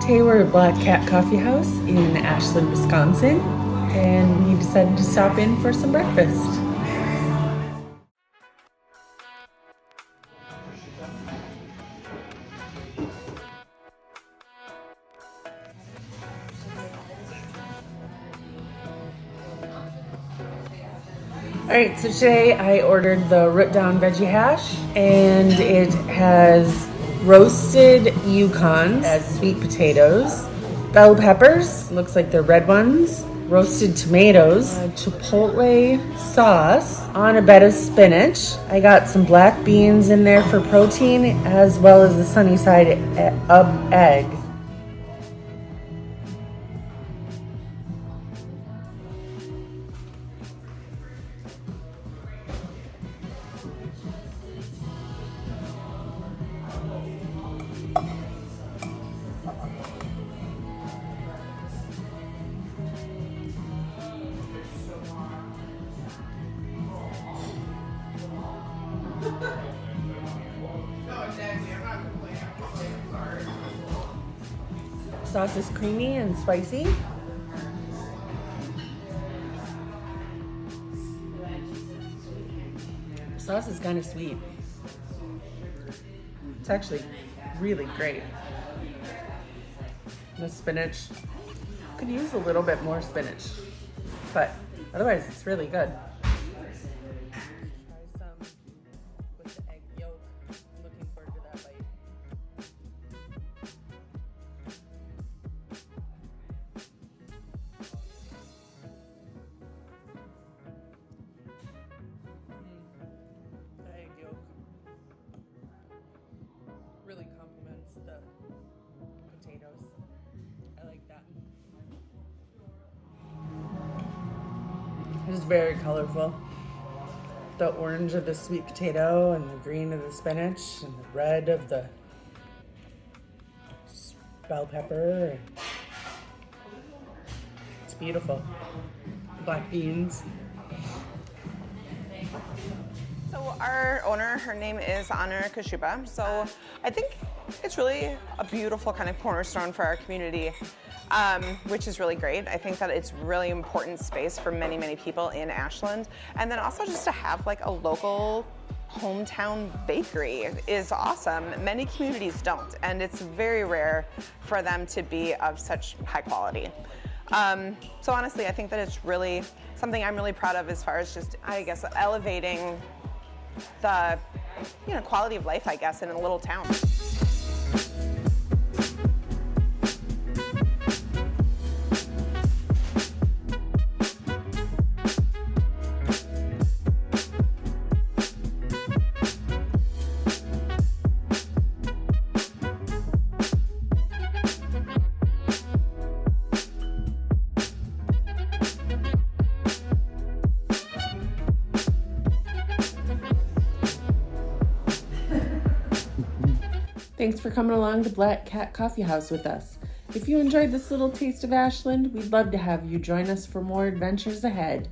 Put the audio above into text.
Today we're at Black Cat Coffeehouse in Ashland, Wisconsin, and we decided to stop in for some breakfast. Alright, so today I ordered the Root Down Veggie Hash, and it has roasted Yukons as sweet potatoes, bell peppers, looks like they're red ones, roasted tomatoes, chipotle sauce on a bed of spinach. I got some black beans in there for protein, as well as the sunny side up egg. Sauce is creamy and spicy. Sauce is kind of sweet. It's actually really great. The spinach, could use a little bit more spinach, but otherwise it's really good. Try some with the egg yolk. I'm looking forward to that bite. The egg yolk really complements the potatoes. I like that. It's very colorful. The orange of the sweet potato and the green of the spinach and the red of the bell pepper. It's beautiful. Black beans. So our owner, her name is Anna Kashuba. So I think it's really a beautiful kind of cornerstone for our community, which is really great. I think that it's really important space for many, many people in Ashland. And then also just to have like a local hometown bakery is awesome. Many communities don't, and it's very rare for them to be of such high quality. So honestly, I think that it's really something I'm really proud of as far as just, I guess, elevating the quality of life, I guess, in a little town. Thanks for coming along to Black Cat Coffeehouse with us. If you enjoyed this little taste of Ashland, we'd love to have you join us for more adventures ahead.